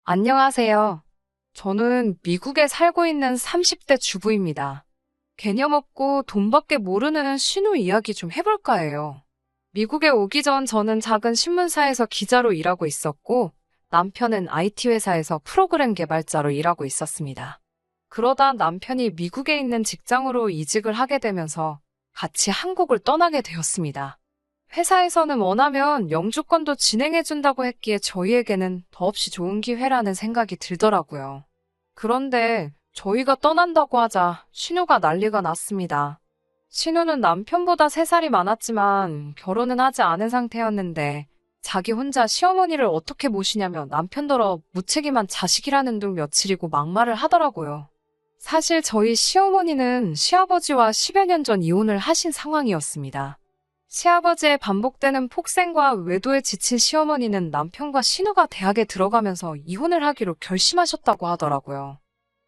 안녕하세요. 저는 미국에 살고 있는 30대 주부입니다. 개념 없고 돈밖에 모르는 신우 이야기 좀 해볼까 해요. 미국에 오기 전 저는 작은 신문사에서 기자로 일하고 있었고, 남편은 IT 회사에서 프로그램 개발자로 일하고 있었습니다. 그러다 남편이 미국에 있는 직장으로 이직을 하게 되면서 같이 한국을 떠나게 되었습니다. 회사에서는 원하면 영주권도 진행해준다고 했기에 저희에게는 더없이 좋은 기회라는 생각이 들더라고요. 그런데 저희가 떠난다고 하자 신우가 난리가 났습니다. 신우는 남편보다 3살이 많았지만 결혼은 하지 않은 상태였는데 자기 혼자 시어머니를 어떻게 모시냐며 남편더러 무책임한 자식이라는 둥 며칠이고 막말을 하더라고요. 사실 저희 시어머니는 시아버지와 10여 년 전 이혼을 하신 상황이었습니다. 시아버지의 반복되는 폭행과 외도에 지친 시어머니는 남편과 신우가 대학에 들어가면서 이혼을 하기로 결심하셨다고 하더라고요.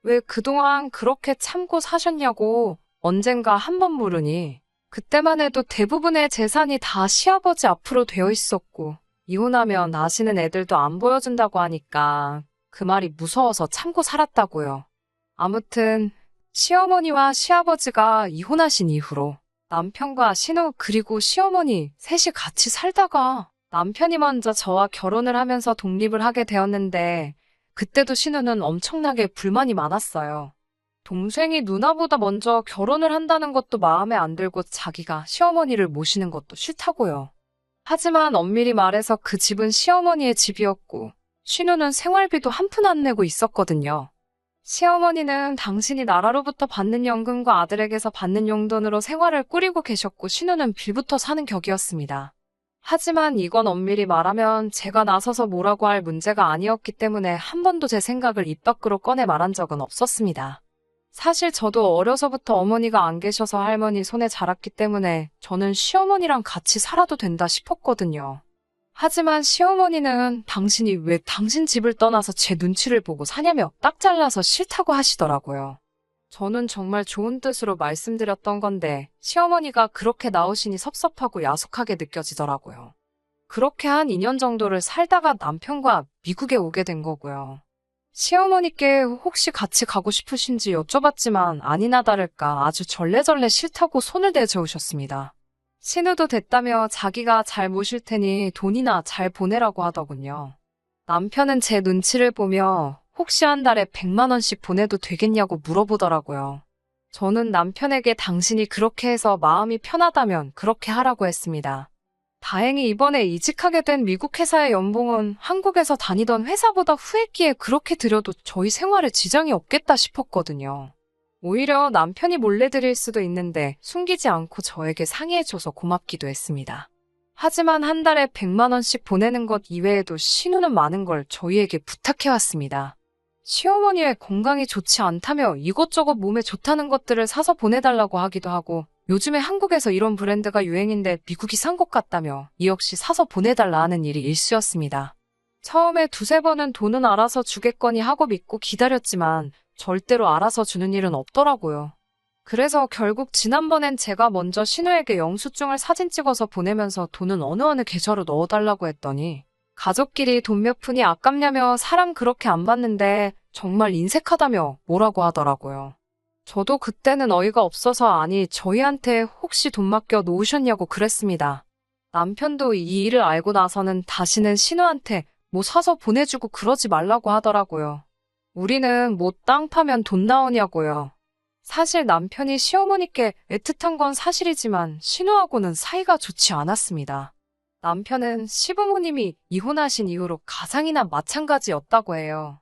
왜 그동안 그렇게 참고 사셨냐고 언젠가 한 번 물으니 그때만 해도 대부분의 재산이 다 시아버지 앞으로 되어 있었고 이혼하면 아시는 애들도 안 보여준다고 하니까 그 말이 무서워서 참고 살았다고요. 아무튼 시어머니와 시아버지가 이혼하신 이후로 남편과 신우 그리고 시어머니 셋이 같이 살다가 남편이 먼저 저와 결혼을 하면서 독립을 하게 되었는데 그때도 신우는 엄청나게 불만이 많았어요. 동생이 누나보다 먼저 결혼을 한다는 것도 마음에 안 들고 자기가 시어머니를 모시는 것도 싫다고요. 하지만 엄밀히 말해서 그 집은 시어머니의 집이었고 신우는 생활비도 한 푼 안 내고 있었거든요. 시어머니는 당신이 나라로부터 받는 연금과 아들에게서 받는 용돈으로 생활을 꾸리고 계셨고 신우는 빌부터 사는 격이었습니다. 하지만 이건 엄밀히 말하면 제가 나서서 뭐라고 할 문제가 아니었기 때문에 한 번도 제 생각을 입 밖으로 꺼내 말한 적은 없었습니다. 사실 저도 어려서부터 어머니가 안 계셔서 할머니 손에 자랐기 때문에 저는 시어머니랑 같이 살아도 된다 싶었거든요. 하지만 시어머니는 당신이 왜 당신 집을 떠나서 제 눈치를 보고 사냐며 딱 잘라서 싫다고 하시더라고요. 저는 정말 좋은 뜻으로 말씀드렸던 건데 시어머니가 그렇게 나오시니 섭섭하고 야속하게 느껴지더라고요. 그렇게 한 2년 정도를 살다가 남편과 미국에 오게 된 거고요. 시어머니께 혹시 같이 가고 싶으신지 여쭤봤지만 아니나 다를까 아주 절레절레 싫다고 손을 내저으셨습니다. 신우도 됐다며 자기가 잘 모실 테니 돈이나 잘 보내라고 하더군요. 남편은 제 눈치를 보며 혹시 한 달에 100만 원씩 보내도 되겠냐고 물어보더라고요. 저는 남편에게 당신이 그렇게 해서 마음이 편하다면 그렇게 하라고 했습니다. 다행히 이번에 이직하게 된 미국 회사의 연봉은 한국에서 다니던 회사보다 후했기에 그렇게 드려도 저희 생활에 지장이 없겠다 싶었거든요. 오히려 남편이 몰래 드릴 수도 있는데 숨기지 않고 저에게 상의해줘서 고맙기도 했습니다. 하지만 한 달에 100만 원씩 보내는 것 이외에도 신우는 많은 걸 저희에게 부탁해왔습니다. 시어머니의 건강이 좋지 않다며 이것저것 몸에 좋다는 것들을 사서 보내달라고 하기도 하고 요즘에 한국에서 이런 브랜드가 유행인데 미국이 산 것 같다며 이 역시 사서 보내달라 하는 일이 일쑤였습니다. 처음에 두세 번은 돈은 알아서 주겠거니 하고 믿고 기다렸지만 절대로 알아서 주는 일은 없더라고요. 그래서 결국 지난번엔 제가 먼저 신우에게 영수증을 사진 찍어서 보내면서 돈은 어느 계좌로 넣어달라고 했더니 가족끼리 돈 몇 푼이 아깝냐며 사람 그렇게 안 받는데 정말 인색하다며 뭐라고 하더라고요. 저도 그때는 어이가 없어서 아니 저희한테 혹시 돈 맡겨 놓으셨냐고 그랬습니다. 남편도 이 일을 알고 나서는 다시는 신우한테 뭐 사서 보내주고 그러지 말라고 하더라고요. 우리는 뭐 땅 파면 돈 나오냐고요. 사실 남편이 시어머니께 애틋한 건 사실이지만 신우하고는 사이가 좋지 않았습니다. 남편은 시부모님이 이혼하신 이후로 가장이나 마찬가지였다고 해요.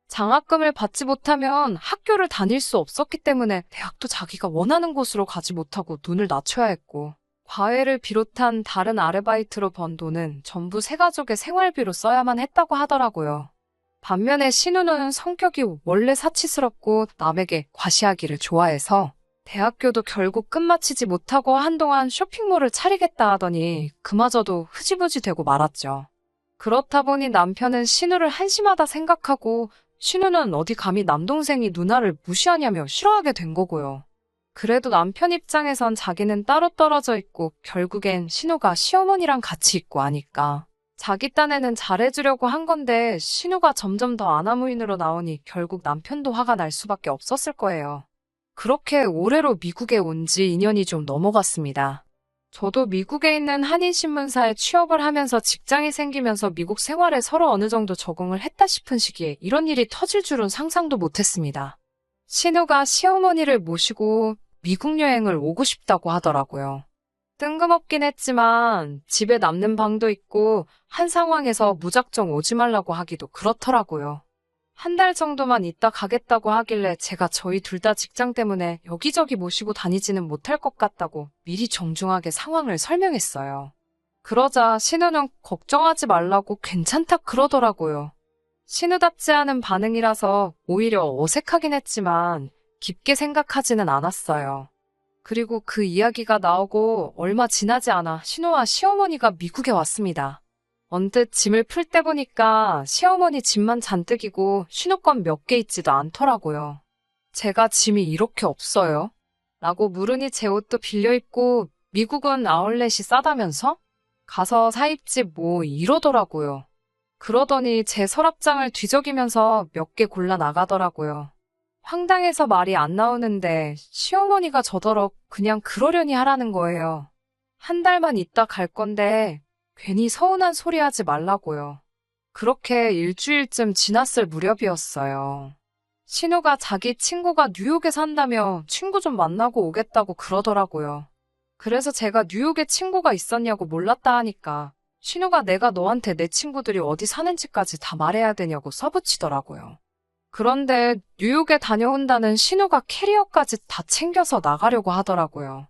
장학금을 받지 못하면 학교를 다닐 수 없었기 때문에 대학도 자기가 원하는 곳으로 가지 못하고 눈을 낮춰야 했고 과외를 비롯한 다른 아르바이트로 번 돈은 전부 새가족의 생활비로 써야만 했다고 하더라고요. 반면에 신우는 성격이 원래 사치스럽고 남에게 과시하기를 좋아해서 대학교도 결국 끝마치지 못하고 한동안 쇼핑몰을 차리겠다 하더니 그마저도 흐지부지 되고 말았죠. 그렇다 보니 남편은 신우를 한심하다 생각하고 신우는 어디 감히 남동생이 누나를 무시하냐며 싫어하게 된 거고요. 그래도 남편 입장에선 자기는 따로 떨어져 있고 결국엔 신우가 시어머니랑 같이 있고 하니까 자기 딴에는 잘해주려고 한 건데 신우가 점점 더 아나무인으로 나오니 결국 남편도 화가 날 수밖에 없었을 거예요. 그렇게 올해로 미국에 온 지 2년이 좀 넘어갔습니다. 저도 미국에 있는 한인신문사에 취업을 하면서 직장이 생기면서 미국 생활에 서로 어느 정도 적응을 했다 싶은 시기에 이런 일이 터질 줄은 상상도 못했습니다. 신우가 시어머니를 모시고 미국 여행을 오고 싶다고 하더라고요. 뜬금없긴 했지만 집에 남는 방도 있고 한 상황에서 무작정 오지 말라고 하기도 그렇더라고요. 한 달 정도만 있다 가겠다고 하길래 제가 저희 둘 다 직장 때문에 여기저기 모시고 다니지는 못할 것 같다고 미리 정중하게 상황을 설명했어요. 그러자 신우는 걱정하지 말라고 괜찮다 그러더라고요. 신우답지 않은 반응이라서 오히려 어색하긴 했지만 깊게 생각하지는 않았어요. 그리고 그 이야기가 나오고 얼마 지나지 않아 신우와 시어머니가 미국에 왔습니다. 언뜻 짐을 풀 때 보니까 시어머니 짐만 잔뜩이고 신우 건 몇 개 있지도 않더라고요. 제가 짐이 이렇게 없어요? 라고 물으니 제 옷도 빌려 입고 미국은 아울렛이 싸다면서? 가서 사 입지 뭐 이러더라고요. 그러더니 제 서랍장을 뒤적이면서 몇 개 골라 나가더라고요. 황당해서 말이 안 나오는데 시어머니가 저더러 그냥 그러려니 하라는 거예요. 한 달만 있다 갈 건데 괜히 서운한 소리 하지 말라고요. 그렇게 일주일쯤 지났을 무렵이었어요. 신우가 자기 친구가 뉴욕에 산다며 친구 좀 만나고 오겠다고 그러더라고요. 그래서 제가 뉴욕에 친구가 있었냐고 몰랐다 하니까 신우가 내가 너한테 내 친구들이 어디 사는지까지 다 말해야 되냐고 써붙이더라고요. 그런데 뉴욕에 다녀온다는 신우가 캐리어까지 다 챙겨서 나가려고 하더라고요.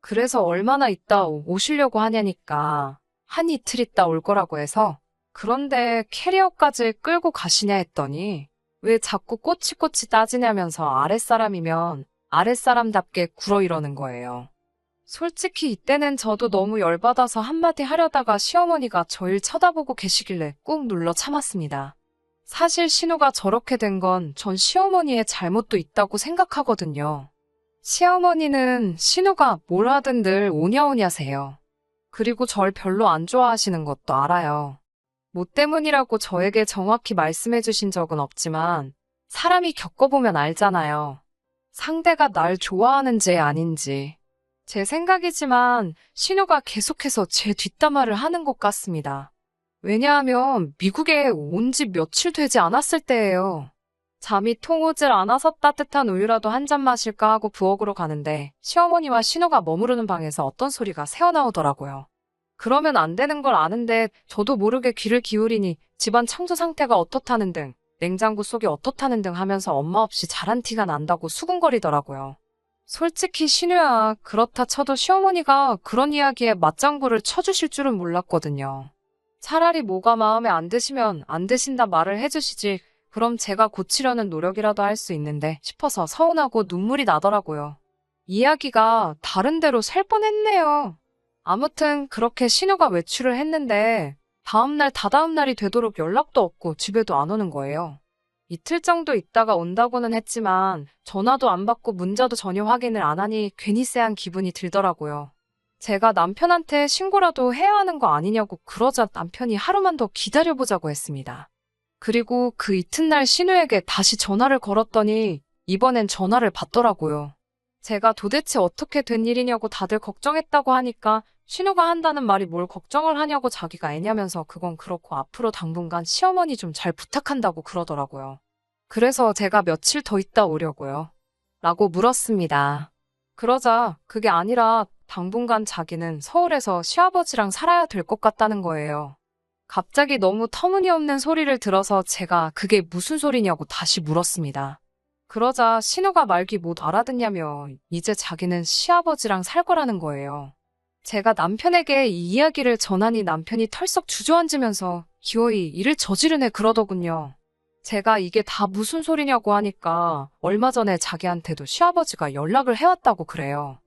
그래서 얼마나 있다 오시려고 하냐니까 한 이틀 있다 올 거라고 해서 그런데 캐리어까지 끌고 가시냐 했더니 왜 자꾸 꼬치꼬치 따지냐면서 아랫사람이면 아랫사람답게 굴어 이러는 거예요. 솔직히 이때는 저도 너무 열받아서 한마디 하려다가 시어머니가 저를 쳐다보고 계시길래 꾹 눌러 참았습니다. 사실 신우가 저렇게 된 건 전 시어머니의 잘못도 있다고 생각하거든요. 시어머니는 신우가 뭘 하든 늘 오냐오냐세요. 그리고 절 별로 안 좋아하시는 것도 알아요. 뭐 때문이라고 저에게 정확히 말씀해 주신 적은 없지만 사람이 겪어보면 알잖아요. 상대가 날 좋아하는지 아닌지. 제 생각이지만 신우가 계속해서 제 뒷담화를 하는 것 같습니다. 왜냐하면 미국에 온 지 며칠 되지 않았을 때예요. 잠이 통 오질 않아서 따뜻한 우유라도 한 잔 마실까 하고 부엌으로 가는데 시어머니와 신우가 머무르는 방에서 어떤 소리가 새어나오더라고요. 그러면 안 되는 걸 아는데 저도 모르게 귀를 기울이니 집안 청소 상태가 어떻다는 등 냉장고 속이 어떻다는 등 하면서 엄마 없이 잘한 티가 난다고 수군거리더라고요. 솔직히 신우야 그렇다 쳐도 시어머니가 그런 이야기에 맞장구를 쳐주실 줄은 몰랐거든요. 차라리 뭐가 마음에 안 드시면 안 드신다 말을 해주시지 그럼 제가 고치려는 노력이라도 할 수 있는데 싶어서 서운하고 눈물이 나더라고요. 이야기가 다른 데로 셀 뻔했네요. 아무튼 그렇게 신우가 외출을 했는데 다음날 다다음날이 되도록 연락도 없고 집에도 안 오는 거예요. 이틀 정도 있다가 온다고는 했지만 전화도 안 받고 문자도 전혀 확인을 안 하니 괜히 쎄한 기분이 들더라고요. 제가 남편한테 신고라도 해야 하는 거 아니냐고 그러자 남편이 하루만 더 기다려보자고 했습니다. 그리고 그 이튿날 신우에게 다시 전화를 걸었더니 이번엔 전화를 받더라고요. 제가 도대체 어떻게 된 일이냐고 다들 걱정했다고 하니까 신우가 한다는 말이 뭘 걱정을 하냐고 자기가 애냐면서 그건 그렇고 앞으로 당분간 시어머니 좀 잘 부탁한다고 그러더라고요. 그래서 제가 며칠 더 있다 오려고요. 라고 물었습니다. 그러자 그게 아니라 당분간 자기는 서울에서 시아버지랑 살아야 될 것 같다는 거예요. 갑자기 너무 터무니없는 소리를 들어서 제가 그게 무슨 소리냐고 다시 물었습니다. 그러자 신우가 말귀 못 알아듣냐며 이제 자기는 시아버지랑 살 거라는 거예요. 제가 남편에게 이 이야기를 전하니 남편이 털썩 주저앉으면서 기어이 일을 저지르네 그러더군요. 제가 이게 다 무슨 소리냐고 하니까 얼마 전에 자기한테도 시아버지가 연락을 해왔다고 그래요.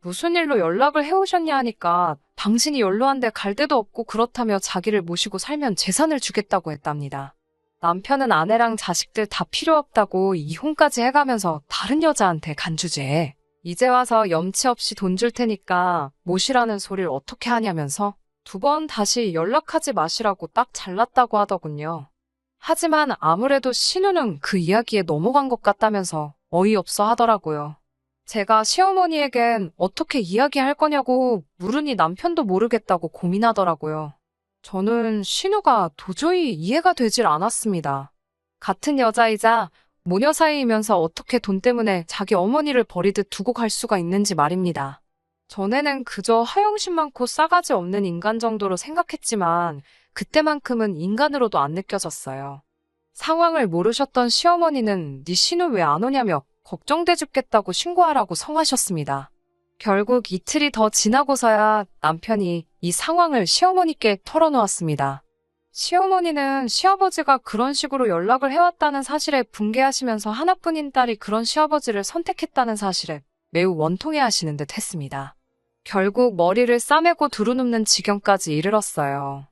무슨 일로 연락을 해오셨냐 하니까 당신이 연로한데 갈 데도 없고 그렇다며 자기를 모시고 살면 재산을 주겠다고 했답니다. 남편은 아내랑 자식들 다 필요 없다고 이혼까지 해가면서 다른 여자한테 간주제. 이제 와서 염치 없이 돈 줄 테니까 모시라는 소리를 어떻게 하냐면서 두 번 다시 연락하지 마시라고 딱 잘랐다고 하더군요. 하지만 아무래도 신우는 그 이야기에 넘어간 것 같다면서 어이없어 하더라고요. 제가 시어머니에겐 어떻게 이야기할 거냐고 물으니 남편도 모르겠다고 고민하더라고요. 저는 신우가 도저히 이해가 되질 않았습니다. 같은 여자이자 모녀 사이이면서 어떻게 돈 때문에 자기 어머니를 버리듯 두고 갈 수가 있는지 말입니다. 전에는 그저 허영심 많고 싸가지 없는 인간 정도로 생각했지만 그때만큼은 인간으로도 안 느껴졌어요. 상황을 모르셨던 시어머니는 네 신우 왜 안 오냐며 걱정돼 죽겠다고 신고하라고 성하셨습니다. 결국 이틀이 더 지나고서야 남편이 이 상황을 시어머니께 털어놓았습니다. 시어머니는 시아버지가 그런 식으로 연락을 해왔다는 사실에 분개하시면서 하나뿐인 딸이 그런 시아버지를 선택했다는 사실에 매우 원통해하시는 듯 했습니다. 결국 머리를 싸매고 두루눕는 지경까지 이르렀어요.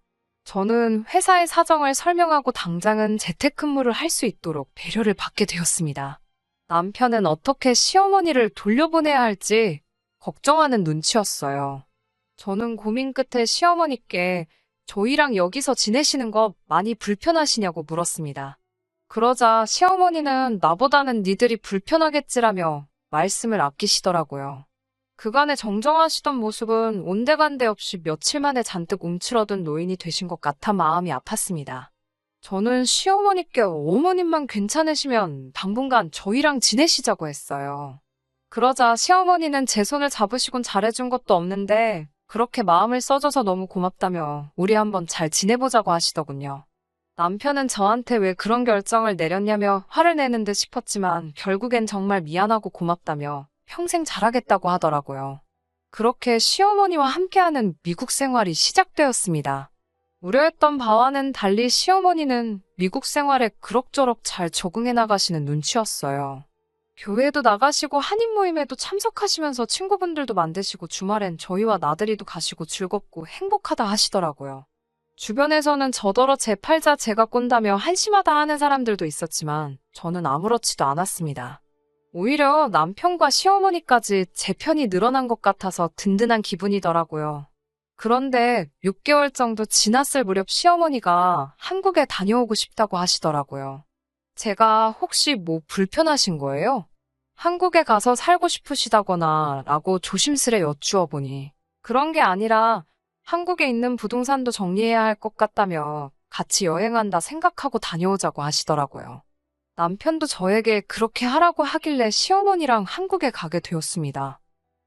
저는 회사의 사정을 설명하고 당장은 재택근무를 할 수 있도록 배려를 받게 되었습니다. 남편은 어떻게 시어머니를 돌려보내야 할지 걱정하는 눈치였어요. 저는 고민 끝에 시어머니께 저희랑 여기서 지내시는 거 많이 불편하시냐고 물었습니다. 그러자 시어머니는 나보다는 니들이 불편하겠지라며 말씀을 아끼시더라고요. 그간의 정정하시던 모습은 온데간데 없이 며칠 만에 잔뜩 움츠러든 노인이 되신 것 같아 마음이 아팠습니다. 저는 시어머니께 어머님만 괜찮으시면 당분간 저희랑 지내시자고 했어요. 그러자 시어머니는 제 손을 잡으시곤 잘해준 것도 없는데 그렇게 마음을 써줘서 너무 고맙다며 우리 한번 잘 지내보자고 하시더군요. 남편은 저한테 왜 그런 결정을 내렸냐며 화를 내는 듯 싶었지만 결국엔 정말 미안하고 고맙다며 평생 잘하겠다고 하더라고요. 그렇게 시어머니와 함께하는 미국 생활이 시작되었습니다. 우려했던 바와는 달리 시어머니는 미국 생활에 그럭저럭 잘 적응해 나가시는 눈치였어요. 교회도 나가시고 한인 모임에도 참석하시면서 친구분들도 만드시고 주말엔 저희와 나들이도 가시고 즐겁고 행복하다 하시더라고요. 주변에서는 저더러 제 팔자 제가 꼰다며 한심하다 하는 사람들도 있었지만 저는 아무렇지도 않았습니다. 오히려 남편과 시어머니까지 제 편이 늘어난 것 같아서 든든한 기분이더라고요. 그런데 6개월 정도 지났을 무렵 시어머니가 한국에 다녀오고 싶다고 하시더라고요. 제가 혹시 뭐 불편하신 거예요? 한국에 가서 살고 싶으시다거나 라고 조심스레 여쭈어 보니 그런 게 아니라 한국에 있는 부동산도 정리해야 할 것 같다며 같이 여행한다 생각하고 다녀오자고 하시더라고요. 남편도 저에게 그렇게 하라고 하길래 시어머니랑 한국에 가게 되었습니다.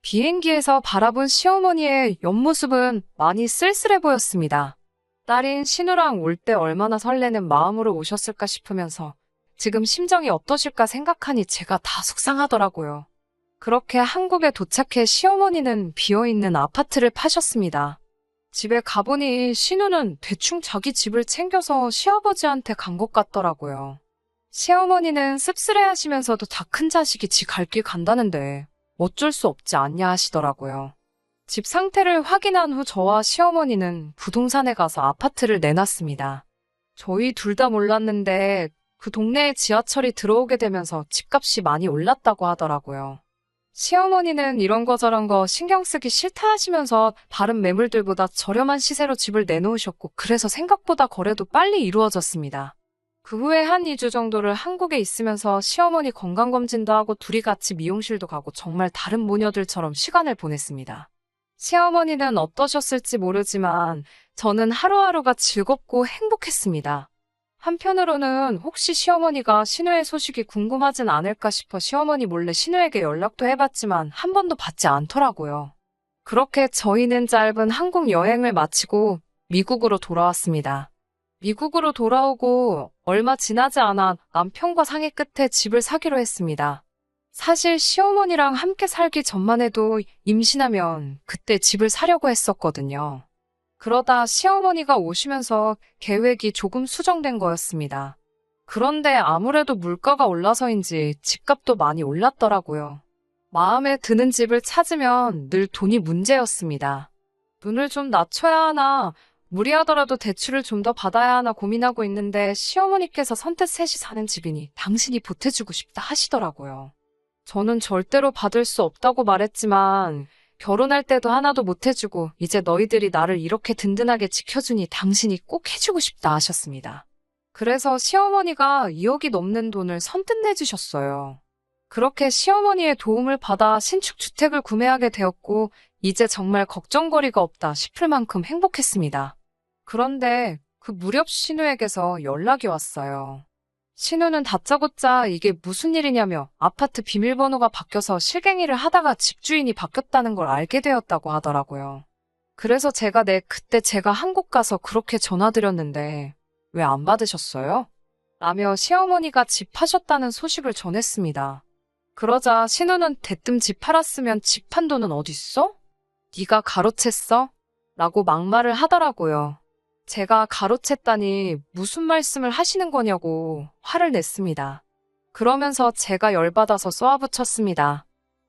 비행기에서 바라본 시어머니의 옆모습은 많이 쓸쓸해 보였습니다. 딸인 신우랑 올 때 얼마나 설레는 마음으로 오셨을까 싶으면서 지금 심정이 어떠실까 생각하니 제가 다 속상하더라고요. 그렇게 한국에 도착해 시어머니는 비어있는 아파트를 파셨습니다. 집에 가보니 신우는 대충 자기 집을 챙겨서 시아버지한테 간 것 같더라고요. 시어머니는 씁쓸해하시면서도 다 큰 자식이 지 갈 길 간다는데 어쩔 수 없지 않냐 하시더라고요. 집 상태를 확인한 후 저와 시어머니는 부동산에 가서 아파트를 내놨습니다. 저희 둘 다 몰랐는데 그 동네에 지하철이 들어오게 되면서 집값이 많이 올랐다고 하더라고요. 시어머니는 이런 거 저런 거 신경 쓰기 싫다 하시면서 다른 매물들보다 저렴한 시세로 집을 내놓으셨고 그래서 생각보다 거래도 빨리 이루어졌습니다. 그 후에 한 2주 정도를 한국에 있으면서 시어머니 건강검진도 하고 둘이 같이 미용실도 가고 정말 다른 모녀들처럼 시간을 보냈습니다. 시어머니는 어떠셨을지 모르지만 저는 하루하루가 즐겁고 행복했습니다. 한편으로는 혹시 시어머니가 신우의 소식이 궁금하진 않을까 싶어 시어머니 몰래 신우에게 연락도 해봤지만 한 번도 받지 않더라고요. 그렇게 저희는 짧은 한국 여행을 마치고 미국으로 돌아왔습니다. 미국으로 돌아오고 얼마 지나지 않아 남편과 상의 끝에 집을 사기로 했습니다. 사실 시어머니랑 함께 살기 전만 해도 임신하면 그때 집을 사려고 했었거든요. 그러다 시어머니가 오시면서 계획이 조금 수정된 거였습니다. 그런데 아무래도 물가가 올라서인지 집값도 많이 올랐더라고요. 마음에 드는 집을 찾으면 늘 돈이 문제였습니다. 눈을 좀 낮춰야 하나, 무리하더라도 대출을 좀 더 받아야 하나 고민하고 있는데 시어머니께서 선뜻 셋이 사는 집이니 당신이 보태주고 싶다 하시더라고요. 저는 절대로 받을 수 없다고 말했지만 결혼할 때도 하나도 못 해주고 이제 너희들이 나를 이렇게 든든하게 지켜주니 당신이 꼭 해주고 싶다 하셨습니다. 그래서 시어머니가 2억이 넘는 돈을 선뜻 내주셨어요. 그렇게 시어머니의 도움을 받아 신축 주택을 구매하게 되었고 이제 정말 걱정거리가 없다 싶을 만큼 행복했습니다. 그런데 그 무렵 신우에게서 연락이 왔어요. 신우는 다짜고짜 이게 무슨 일이냐며 아파트 비밀번호가 바뀌어서 실갱이를 하다가 집주인이 바뀌었다는 걸 알게 되었다고 하더라고요. 그래서 제가 그때 제가 한국 가서 그렇게 전화드렸는데 왜 안 받으셨어요? 라며 시어머니가 집 파셨다는 소식을 전했습니다. 그러자 신우는 대뜸 집 팔았으면 집 판 돈은 어딨어? 네가 가로챘어? 라고 막말을 하더라고요. 제가 가로챘다니 무슨 말씀을 하시는 거냐고 화를 냈습니다. 그러면서 제가 열받아서 쏘아붙였습니다.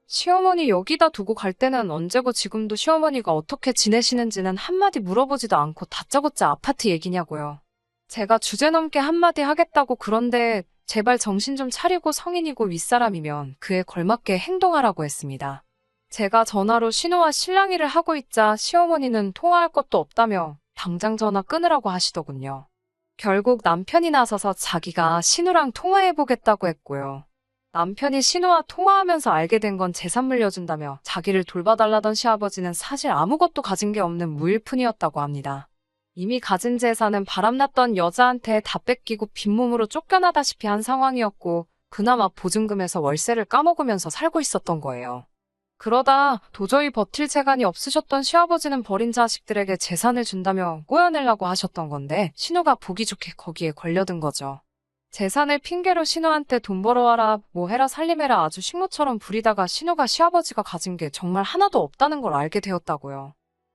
시어머니 여기다 두고 갈 때는 언제고 지금도 시어머니가 어떻게 지내시는지는 한마디 물어보지도 않고 다짜고짜 아파트 얘기냐고요. 제가 주제넘게 한마디 하겠다고 그런데 제발 정신 좀 차리고 성인이고 윗사람이면 그에 걸맞게 행동하라고 했습니다. 제가 전화로 신우와 실랑이를 하고 있자 시어머니는 통화할 것도 없다며 당장 전화 끊으라고 하시더군요. 결국 남편이 나서서 자기가 신우랑 통화해보겠다고 했고요. 남편이 신우와 통화하면서 알게 된 건 재산 물려준다며 자기를 돌봐달라던 시아버지는 사실 아무것도 가진 게 없는 무일푼이었다고 합니다. 이미 가진 재산은 바람났던 여자한테 다 뺏기고 빈몸으로 쫓겨나다시피 한 상황이었고 그나마 보증금에서 월세를 까먹으면서 살고 있었던 거예요. 그러다 도저히 버틸 재간이 없으셨던 시아버지는 버린 자식들에게 재산을 준다며 꼬여내려고 하셨던 건데 신우가 보기 좋게 거기에 걸려든 거죠. 재산을 핑계로 신우한테 돈 벌어와라 뭐 해라 살림해라 아주 식모처럼 부리다가 신우가 시아버지가 가진 게 정말 하나도 없다는 걸 알게 되었다고요.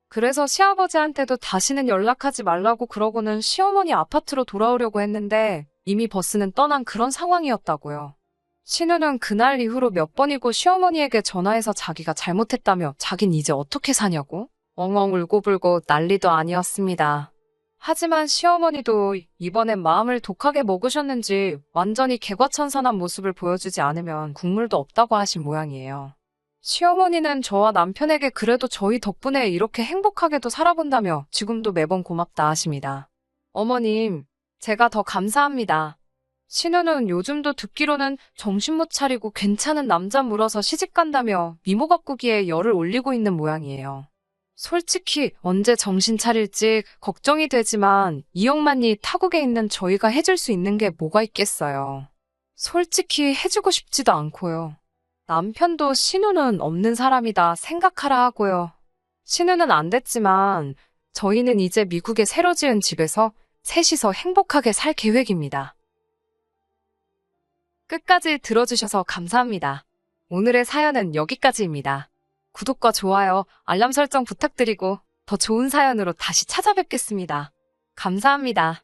그래서 시아버지한테도 다시는 연락하지 말라고 그러고는 시어머니 아파트로 돌아오려고 했는데 이미 버스는 떠난 그런 상황이었다고요. 신우는 그날 이후로 몇 번이고 시어머니에게 전화해서 자기가 잘못했다며 자긴 이제 어떻게 사냐고 엉엉 울고불고 난리도 아니었습니다. 하지만 시어머니도 이번엔 마음을 독하게 먹으셨는지 완전히 개과천선한 모습을 보여주지 않으면 국물도 없다고 하신 모양이에요. 시어머니는 저와 남편에게 그래도 저희 덕분에 이렇게 행복하게도 살아본다며 지금도 매번 고맙다 하십니다. 어머님, 제가 더 감사합니다. 신우는 요즘도 듣기로는 정신 못 차리고 괜찮은 남자 물어서 시집간다며 미모 가꾸기에 열을 올리고 있는 모양이에요. 솔직히 언제 정신 차릴지 걱정이 되지만 2억만이 타국에 있는 저희가 해줄 수 있는 게 뭐가 있겠어요. 솔직히 해주고 싶지도 않고요. 남편도 신우는 없는 사람이다 생각하라 하고요. 신우는 안 됐지만 저희는 이제 미국에 새로 지은 집에서 셋이서 행복하게 살 계획입니다. 끝까지 들어주셔서 감사합니다. 오늘의 사연은 여기까지입니다. 구독과 좋아요, 알람 설정 부탁드리고 더 좋은 사연으로 다시 찾아뵙겠습니다. 감사합니다.